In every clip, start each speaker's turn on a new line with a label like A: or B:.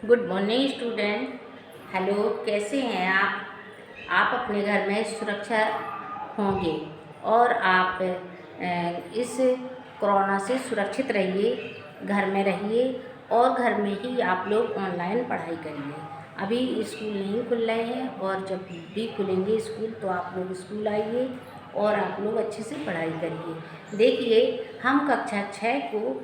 A: Good morning student. Hello, कैसे हैं आप अपने घर में सुरक्षा होंगे और आप इस कोरोना से सुरक्षित रहिए, घर में रहिए और घर में ही आप लोग ऑनलाइन पढ़ाई करिए। अभी स्कूल नहीं खुल रहे हैं और जब भी खुलेंगे स्कूल तो आप लोग स्कूल आइए और आप लोग अच्छे से पढ़ाई करिए। देखिए, हम कक्षा 6 को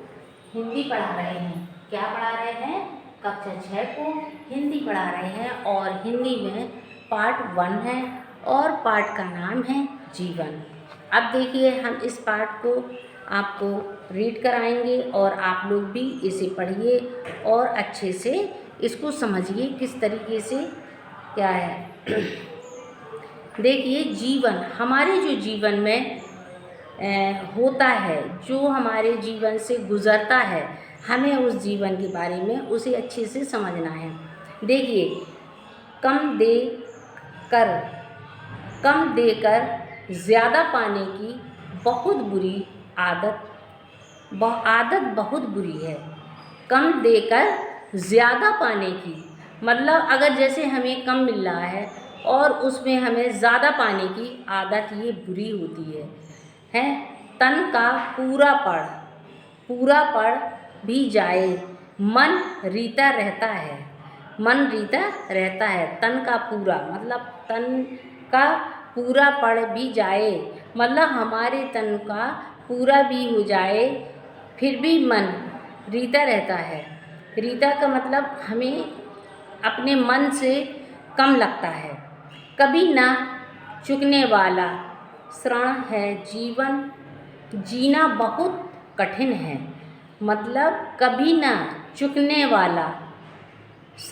A: हिंदी पढ़ा रहे हैं। क्या पढ़ा रहे हैं? कक्षा 6 को हिंदी पढ़ा रहे हैं और हिंदी में पार्ट 1 है और पार्ट का नाम है जीवन। अब देखिए, हम इस पार्ट को आपको रीड कराएंगे और आप लोग भी इसे पढ़िए और अच्छे से इसको समझिए किस तरीके से क्या है। देखिए, जीवन हमारे जो जीवन में होता है, जो हमारे जीवन से गुज़रता है, हमें उस जीवन के बारे में उसे अच्छे से समझना है। देखिए, कर कम देकर ज़्यादा पाने की बहुत बुरी आदत बहुत बुरी है। कम देकर ज़्यादा पाने की मतलब अगर जैसे हमें कम मिल रहा है और उसमें हमें ज़्यादा पाने की आदत ये बुरी होती है। तन का पूरा पढ़ भी जाए, मन रीता रहता है। तन का पूरा मतलब तन का पूरा पढ़ भी जाए, मतलब हमारे तन का पूरा भी हो जाए फिर भी मन रीता रहता है। रीता का मतलब हमें अपने मन से कम लगता है। कभी ना चुकने वाला ऋण है जीवन, जीना बहुत कठिन है। मतलब कभी ना चुकने वाला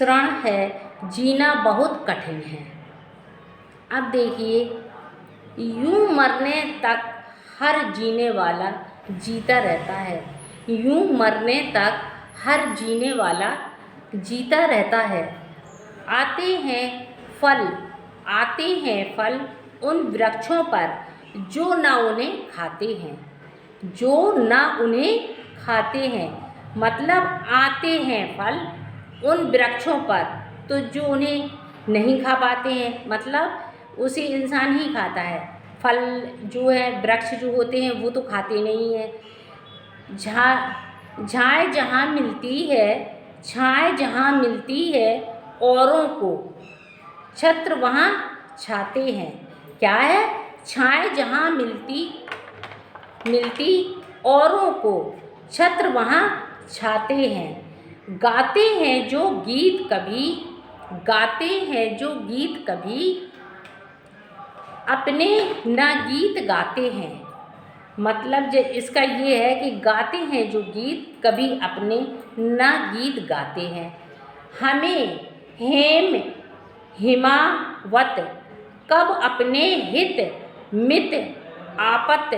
A: ऋण है, जीना बहुत कठिन है। अब देखिए, यूं मरने तक हर जीने वाला जीता रहता है। यूं मरने तक हर जीने वाला जीता रहता है। आते हैं फल उन वृक्षों पर जो ना उन्हें खाते हैं। मतलब आते हैं फल उन वृक्षों पर तो जो उन्हें नहीं खा पाते हैं, मतलब उसे इंसान ही खाता है। फल जो है, वृक्ष जो होते हैं वो तो खाते नहीं हैं। छाए जहाँ मिलती है औरों को, छत्र वहाँ छाते हैं। क्या है? छाए जहाँ मिलती औरों को, छत्र वहाँ छाते हैं। गाते हैं जो गीत कभी अपने ना गीत गाते हैं। मतलब इसका ये है कि गाते हैं जो गीत कभी अपने ना गीत गाते हैं। हमें हिमावत कब अपने हित मित आपत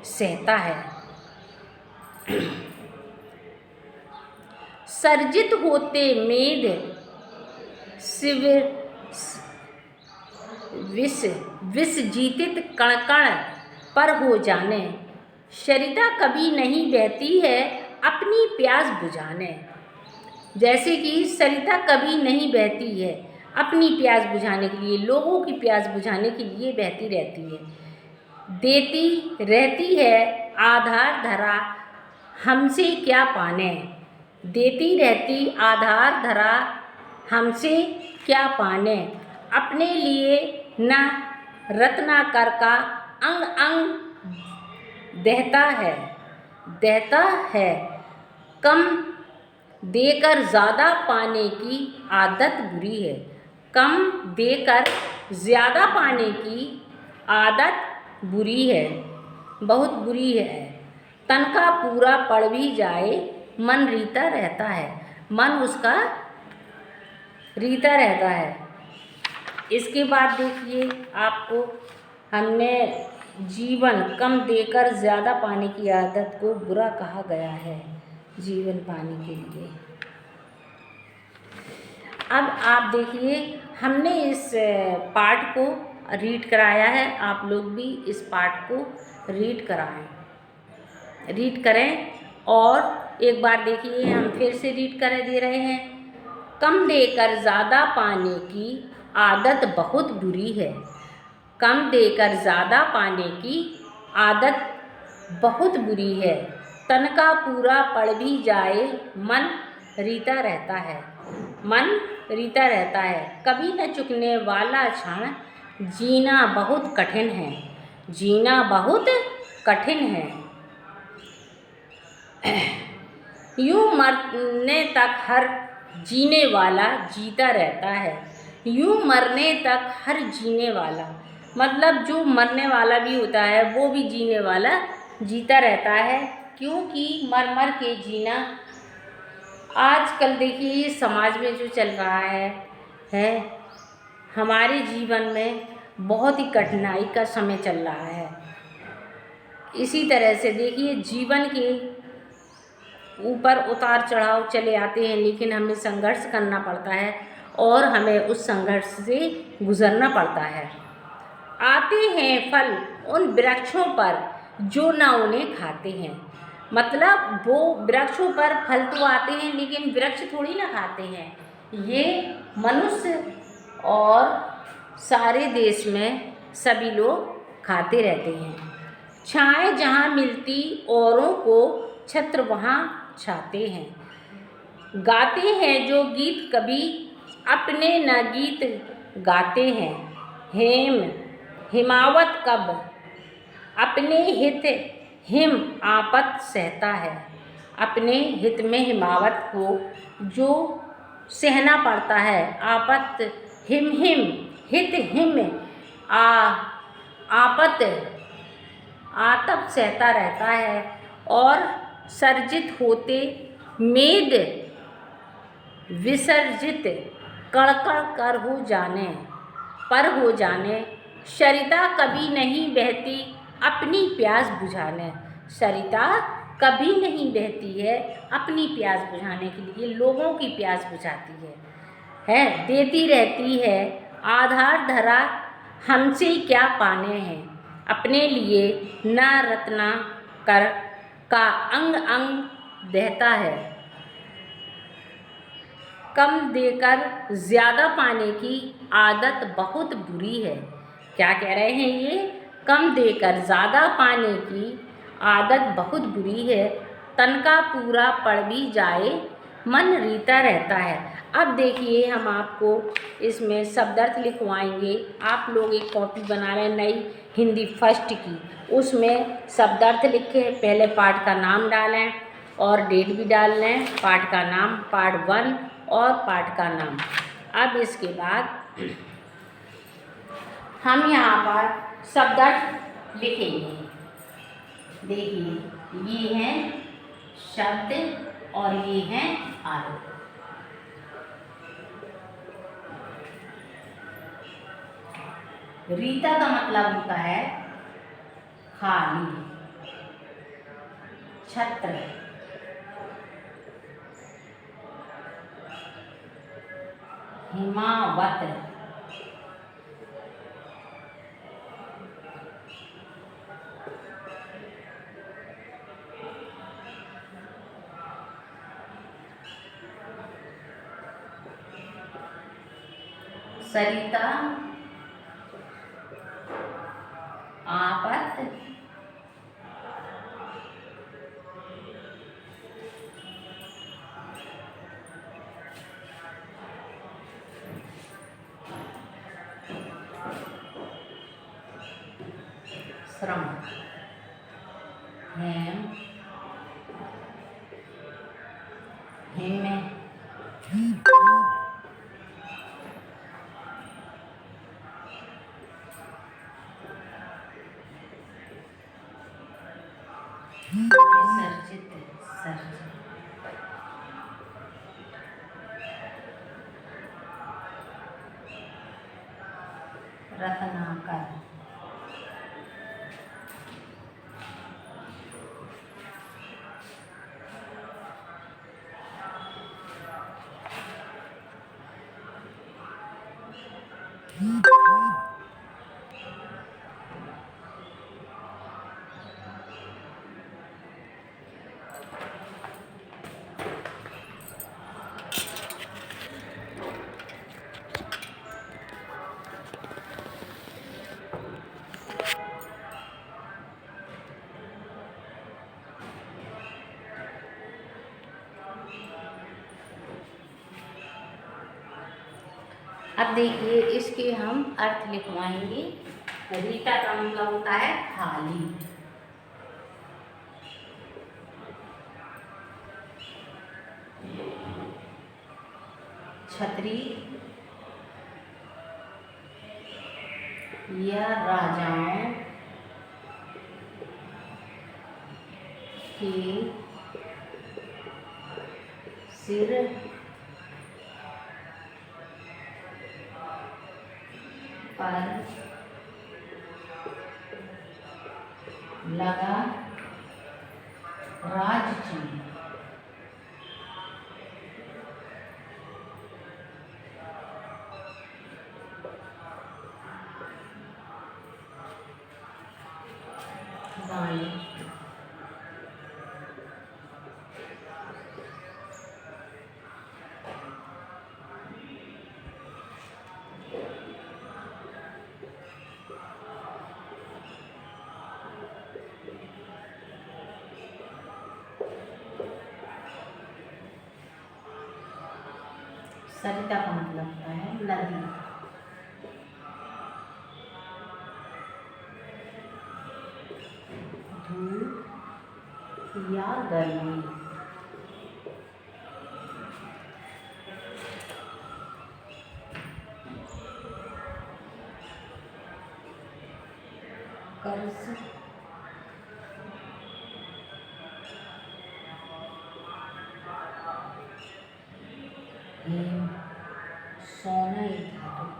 A: सहता है। सर्जित होते मेद शिविर विष जीतित कण पर हो जाने। सरिता कभी नहीं बहती है अपनी प्यास बुझाने। जैसे कि सरिता कभी नहीं बहती है अपनी प्यास बुझाने के लिए, लोगों की प्यास बुझाने के लिए बहती रहती है। देती रहती है आधार धरा हमसे क्या पाने। देती रहती आधार धरा हमसे क्या पाने। अपने लिए न रत्नाकर का अंग अंग देता है। कम देकर ज़्यादा पाने की आदत बुरी है। कम देकर ज़्यादा पाने की आदत बुरी है, बहुत बुरी है। तन का पूरा पढ़ भी जाए, मन रीता रहता है। मन उसका रीता रहता है। इसके बाद देखिए, आपको हमने जीवन कम देकर ज़्यादा पाने की आदत को बुरा कहा गया है जीवन पाने के लिए। अब आप देखिए, हमने इस पार्ट को रीड कराया है, आप लोग भी इस पार्ट को रीड करें और एक बार देखिए, हम फिर से रीड कर दे रहे हैं। कम देकर ज़्यादा पाने की आदत बहुत बुरी है। कम देकर ज़्यादा पाने की आदत बहुत बुरी है। तन का पूरा पड़ भी जाए मन रीता रहता है। मन रीता रहता है। कभी न चुकने वाला क्षण जीना बहुत कठिन है। जीना बहुत कठिन है। यूं मरने तक हर जीने वाला जीता रहता है। यूं मरने तक हर जीने वाला मतलब जो मरने वाला भी होता है वो भी जीने वाला जीता रहता है। क्योंकि मर मर के जीना आजकल देखिए समाज में जो चल रहा है हमारे जीवन में बहुत ही कठिनाई का समय चल रहा है। इसी तरह से देखिए जीवन के ऊपर उतार चढ़ाव चले आते हैं, लेकिन हमें संघर्ष करना पड़ता है और हमें उस संघर्ष से गुजरना पड़ता है। आते हैं फल उन वृक्षों पर जो ना उन्हें खाते हैं। मतलब वो वृक्षों पर फल तो आते हैं लेकिन वृक्ष थोड़ी ना खाते हैं। ये मनुष्य और सारे देश में सभी लोग खाते रहते हैं। छाएं जहाँ मिलती औरों को छत्र वहाँ छाते हैं। गाते हैं जो गीत कभी अपने न गीत गाते हैं। हिमावत कब अपने हित हिम आपत सहता है। अपने हित में हिमावत को जो सहना पड़ता है आपत हिम हित हिम आपत आतप सहता रहता है। और सर्जित होते मेद विसर्जित कड़कड़ कर हो जाने पर हो जाने। सरिता कभी नहीं बहती अपनी प्यास बुझाने। सरिता कभी नहीं बहती है अपनी प्यास बुझाने के लिए, लोगों की प्यास बुझाती है देती रहती है। आधार धरा हमसे क्या पाने हैं। अपने लिए न रत्ना कर का अंग अंग दहता है। कम देकर ज़्यादा पाने की आदत बहुत बुरी है। क्या कह रहे हैं ये? कम देकर ज़्यादा पाने की आदत बहुत बुरी है। तन का पूरा पड़ भी जाए मन रीता रहता है। अब देखिए हम आपको इसमें शब्दार्थ लिखवाएंगे। आप लोग एक कॉपी बना रहे हैं नई हिंदी फर्स्ट की, उसमें शब्दार्थ लिखें। पहले पाठ का नाम डालें और डेट भी डाल लें। पाठ का नाम पार्ट 1 और पाठ का नाम। अब इसके बाद हम यहाँ पर शब्दार्थ लिखेंगे। देखिए ये हैं शब्द और ये हैं आरोप। रीता का मतलब होता है खाली, छत्र, हिमावत, सरिता, आपत, श्रम, हेम, हिम, विसर्जित, सर्जित, रत्नाकर, अब देखिए इसके हम अर्थ लिखवाएंगे। रीता का मतलब होता है खाली। छतरी या राजाओं के सिर पर लगा राज चिन्ह। बाएं सरिता का मतलब होता है नदी। धूप या गर्मी। कर्ज हेम सोना एक धातु।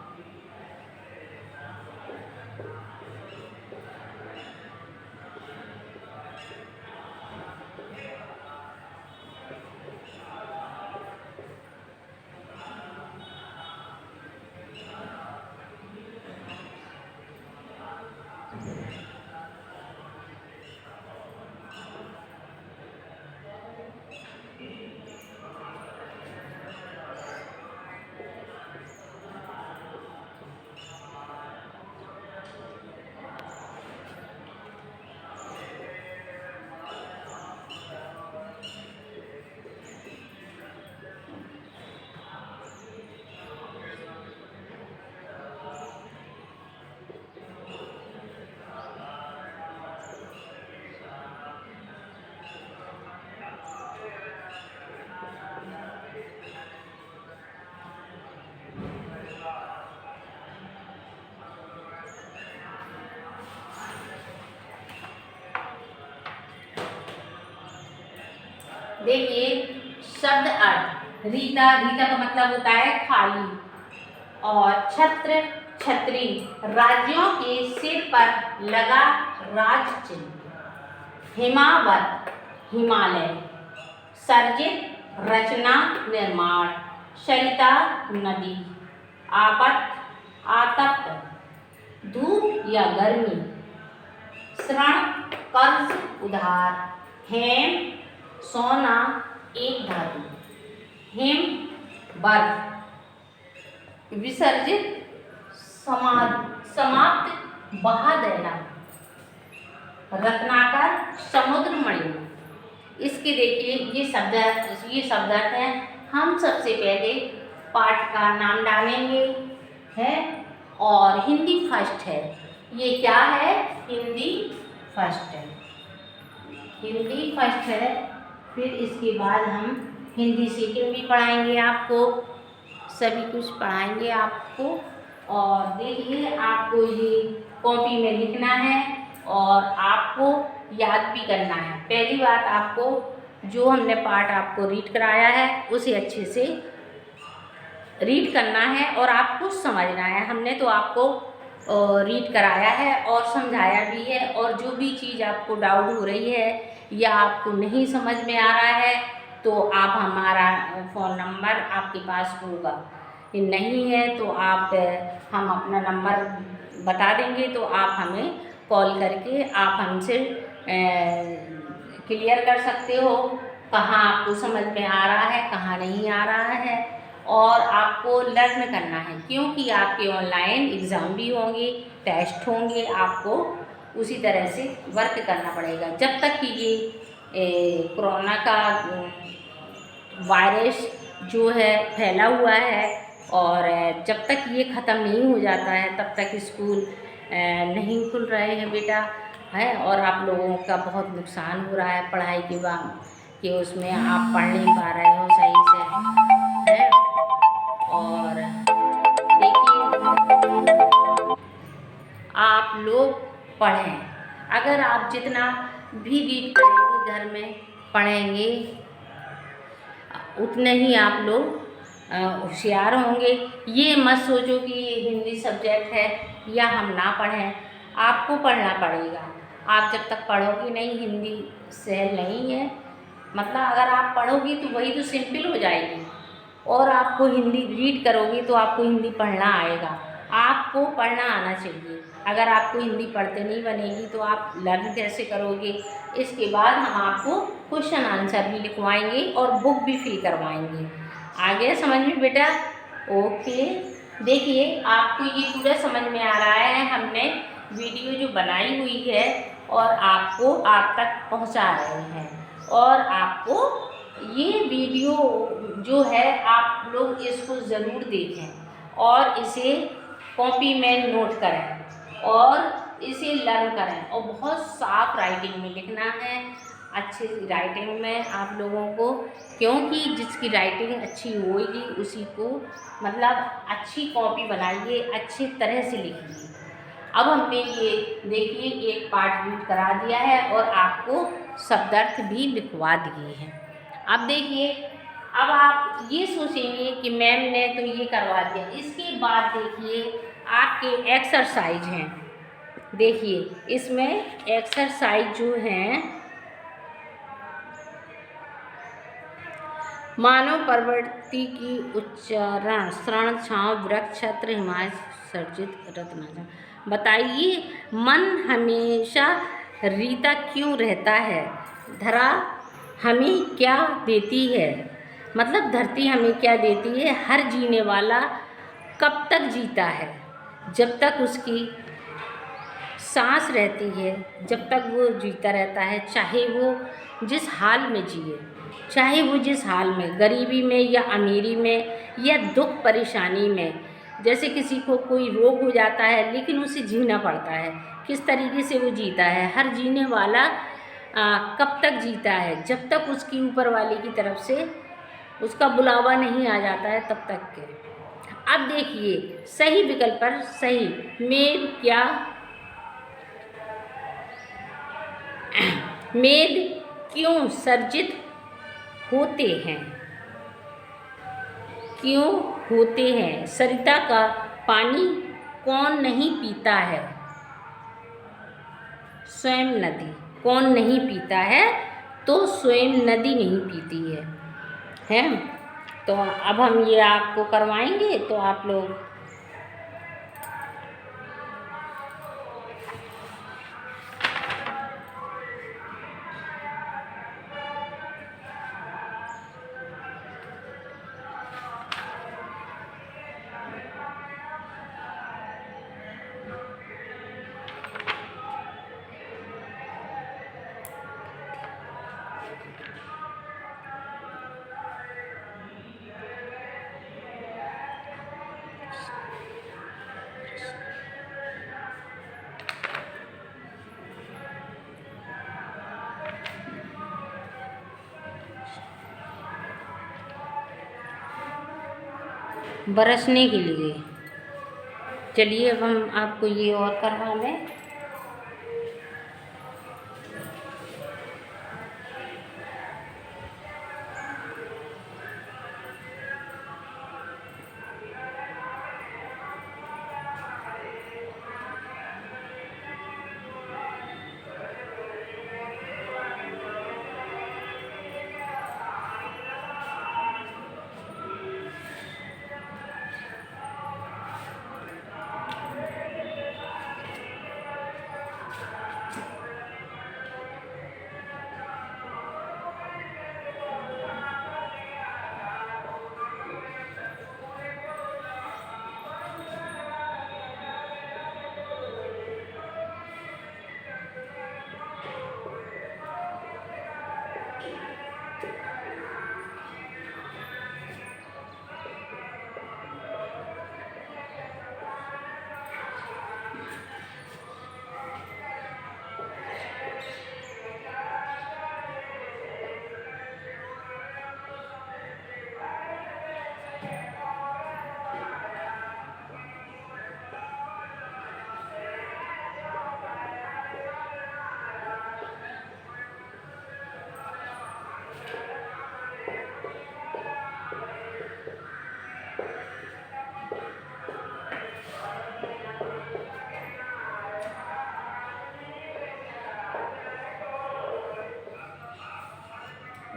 A: देखिए शब्द अर्थ। रीता, रीता का मतलब होता है खाली। और छत्र, छतरी, राज्यों के सिर पर लगा राज चिन्ह। हिमावत, हिमालय। सर्जित, रचना, निर्माण। सरिता, नदी। आपत, आतप्त। धूप या गर्मी। ऋण, कर्ज, उधार। हेम, सोना एक धातु। हिम, बर्फ। विसर्जित, समाप्त, बहा देना। रत्नाकर, समुद्र मणि। इसके देखिए ये शब्द अर्थ हैं। हम सबसे पहले पाठ का नाम डालेंगे है और हिंदी फर्स्ट है। ये क्या है? हिंदी फर्स्ट है। हिंदी फर्स्ट है। फिर इसके बाद हम हिंदी सेकंड भी पढ़ाएंगे आपको, सभी कुछ पढ़ाएंगे आपको। और देखिए आपको ये कॉपी में लिखना है और आपको याद भी करना है। पहली बात, आपको जो हमने पाठ आपको रीड कराया है उसे अच्छे से रीड करना है और आपको समझना है। हमने तो आपको रीड कराया है और समझाया भी है। और जो भी चीज़ आपको डाउट हो रही है या आपको नहीं समझ में आ रहा है तो आप हमारा फ़ोन नंबर आपके पास होगा। ये नहीं है तो आप हम अपना नंबर बता देंगे तो आप हमें कॉल करके आप हमसे क्लियर कर सकते हो कहाँ आपको समझ में आ रहा है, कहाँ नहीं आ रहा है। और आपको लर्न करना है क्योंकि आपके ऑनलाइन एग्ज़ाम भी होंगे, टेस्ट होंगे, आपको उसी तरह से वर्क करना पड़ेगा। जब तक कि ये कोरोना का वायरस जो है फैला हुआ है और जब तक ये ख़त्म नहीं हो जाता है तब तक स्कूल नहीं खुल रहे हैं बेटा, है। और आप लोगों का बहुत नुकसान हो रहा है पढ़ाई के बाद, कि उसमें आप पढ़ नहीं पा रहे हो सही से, है। और देखिए, आप लोग पढ़ें। अगर आप जितना भी रीड करेंगे, घर में पढ़ेंगे, उतने ही आप लोग होशियार होंगे। ये मत सोचो कि ये हिंदी सब्जेक्ट है या हम ना पढ़ें, आपको पढ़ना पड़ेगा। आप जब तक पढ़ोगी नहीं, हिंदी सहल नहीं है। मतलब अगर आप पढ़ोगी तो वही तो सिंपल हो जाएगी, और आपको हिंदी रीड करोगी तो आपको हिंदी पढ़ना आएगा। आपको पढ़ना आना चाहिए। अगर आपको हिंदी पढ़ते नहीं बनेगी तो आप लर्न कैसे करोगे। इसके बाद हम आपको क्वेश्चन आंसर भी लिखवाएंगे और बुक भी फिल करवाएंगे। आ गया समझ में बेटा? ओके। देखिए, आपको ये पूरा समझ में आ रहा है। हमने वीडियो जो बनाई हुई है और आपको आप तक पहुंचा रहे हैं। और आपको ये वीडियो जो है, आप लोग इसको ज़रूर देखें और इसे कॉपी में नोट करें और इसे लर्न करें। और बहुत साफ राइटिंग में लिखना है, अच्छी राइटिंग में आप लोगों को, क्योंकि जिसकी राइटिंग अच्छी होगी उसी को, मतलब अच्छी कॉपी बनाइए, अच्छी तरह से लिखिए। अब हमने ये देखिए एक पार्ट रीड करा दिया है और आपको शब्दार्थ भी लिखवा दिए हैं। अब देखिए, अब आप ये सोचेंगे कि मैम ने तो ये करवा दिया। इसके बाद देखिए आपके एक्सरसाइज हैं। देखिए इसमें एक्सरसाइज जो हैं, मानव प्रवृत्ति की उच्चारण, श्रण, छांव, वृक्ष, छत्र, हिमालय, सर्जित, रत्नाजा। बताइए, मन हमेशा रीता क्यों रहता है? धरा हमें क्या देती है? मतलब धरती हमें क्या देती है? हर जीने वाला कब तक जीता है? जब तक उसकी सांस रहती है, जब तक वो जीता रहता है, चाहे वो जिस हाल में जिए, चाहे वो जिस हाल में, गरीबी में या अमीरी में या दुख परेशानी में। जैसे किसी को कोई रोग हो जाता है लेकिन उसे जीना पड़ता है, किस तरीके से वो जीता है? हर जीने वाला कब तक जीता है? जब तक उसकी ऊपर वाले की तरफ से उसका बुलावा नहीं आ जाता है तब तक के। अब देखिए सही विकल्प पर सही, मेद क्या मेद क्यों सर्जित होते हैं? क्यों होते हैं? सरिता का पानी कौन नहीं पीता है? स्वयं नदी। कौन नहीं पीता है? तो स्वयं नदी नहीं पीती है। तो अब हम ये आपको करवाएंगे तो आप लोग बरसने के लिए। चलिए अब हम आपको ये और करवा लें।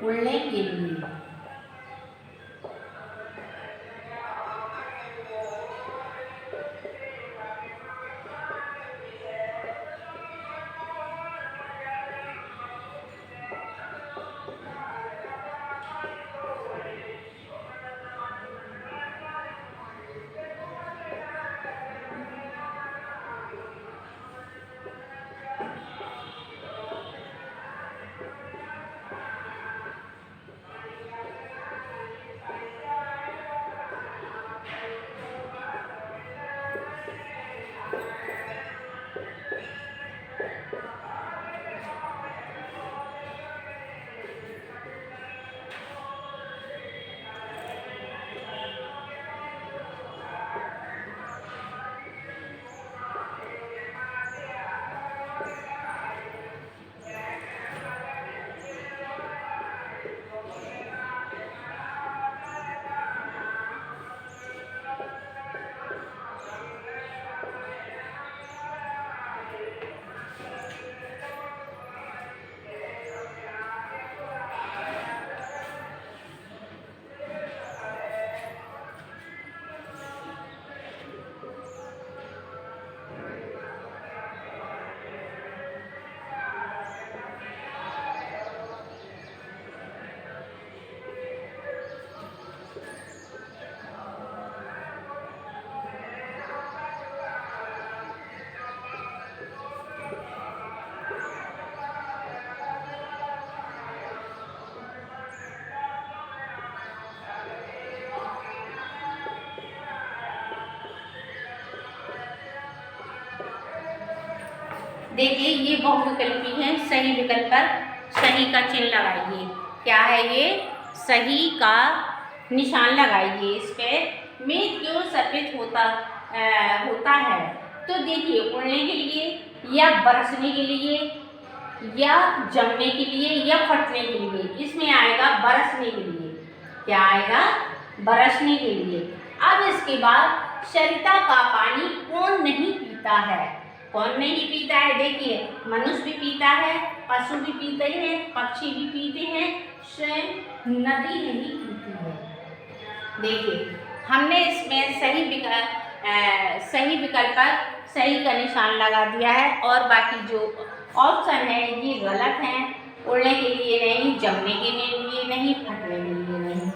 A: उड़ने के लिए। देखिए ये बहुविकल्पी है, सही विकल्प पर सही का चिन्ह लगाइए। क्या है ये? सही का निशान लगाइए। इस पे मेघ क्यों सफेद होता है? तो देखिए उड़ने के लिए या बरसने के लिए या जमने के लिए या फटने के लिए। इसमें आएगा बरसने के लिए। क्या आएगा? बरसने के लिए। अब इसके बाद सरिता का पानी कौन नहीं पीता है? कौन नहीं पीता है? देखिए मनुष्य भी पीता है, पशु भी पीते हैं, पक्षी भी पीते हैं, स्वयं नदी नहीं पीती है। देखिए हमने इसमें सही विकल्प पर सही का निशान लगा दिया है और बाकी जो ऑप्शन है ये गलत हैं। उड़ने के लिए नहीं, जमने के लिए नहीं, फटने के लिए नहीं।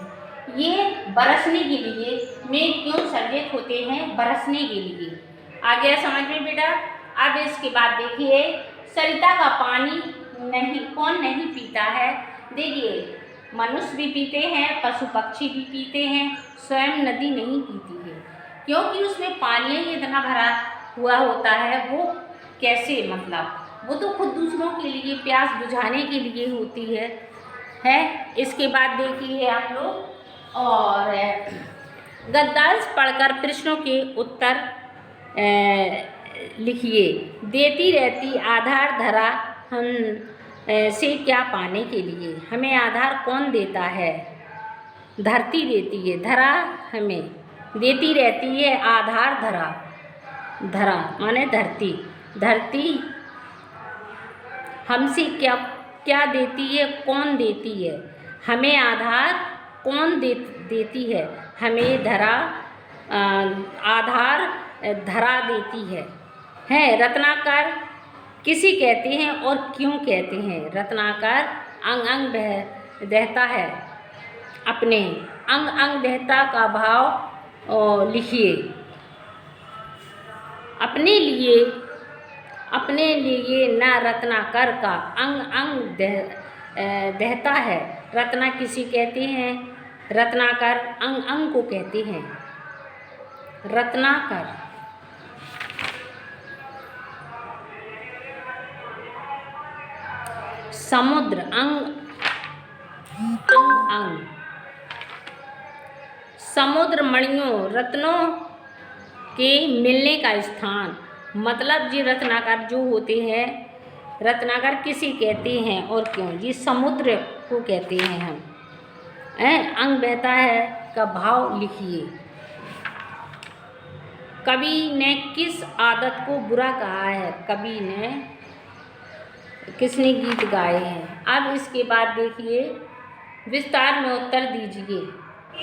A: ये बरसने के लिए। मेघ क्यों सफेद होते हैं? बरसने के लिए। आ गया समझ में बेटा? अब इसके बाद देखिए सरिता का पानी कौन नहीं पीता है? देखिए मनुष्य भी पीते हैं, पशु पक्षी भी पीते हैं, स्वयं नदी नहीं पीती है क्योंकि उसमें पानी ही इतना भरा हुआ होता है। वो कैसे? मतलब वो तो खुद दूसरों के लिए प्यास बुझाने के लिए होती है। इसके बाद देखिए आप लोग और गद्यांश पढ़कर प्रश्नों के उत्तर लिखिए। देती रहती आधार धरा हम से क्या पाने के लिए? हमें आधार कौन देता है? धरती देती है। धरा हमें देती रहती है आधार धरा। धरा माने धरती। धरती हमसे क्या देती है? कौन देती है? हमें आधार कौन देती है? हमें धरा आधार धरा देती है। रत्नाकर किसे कहते हैं और क्यों कहते हैं? रत्नाकर अंग अंग दहता है। अपने अंग अंग दहता का भाव लिखिए। अपने लिए न रत्नाकर का अंग अंग दहता है। रत्ना किसे कहते हैं? रत्नाकर अंग अंग को कहते हैं। रत्नाकर समुद्र अंग अंग समुद्र मणियों रत्नों के मिलने का स्थान। मतलब जी रत्नाकर जो होते हैं, रत्नाकर किसे कहते हैं और क्यों? जी समुद्र को कहते हैं हम। अंग बहता है का भाव लिखिए। कवि ने किस आदत को बुरा कहा है? कवि ने किसने गीत गाए हैं? अब इसके बाद देखिए विस्तार में उत्तर दीजिए।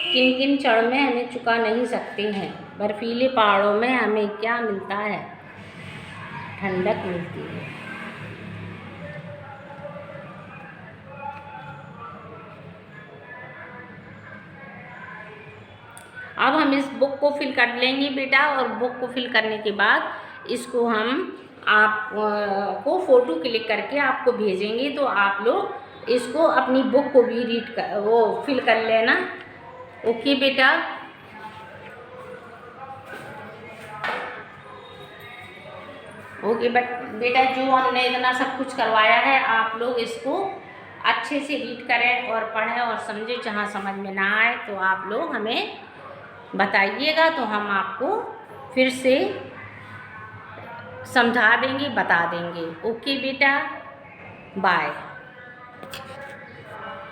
A: किन किन क्षण में हमें चुका नहीं सकते हैं? बर्फीले पहाड़ों में हमें क्या मिलता है? ठंडक मिलती है। अब हम इस बुक को फिल कर लेंगे बेटा, और बुक को फिल करने के बाद इसको हम आप को फ़ोटो क्लिक करके आपको भेजेंगे, तो आप लोग इसको अपनी बुक को भी रीड कर वो फिल कर लेना। ओके बेटा। ओके बेटा, जो हमने इतना सब कुछ करवाया है आप लोग इसको अच्छे से रीड करें और पढ़ें और समझें। जहाँ समझ में ना आए तो आप लोग हमें बताइएगा, तो हम आपको फिर से समझा देंगे, बता देंगे। ओके बेटा, बाय।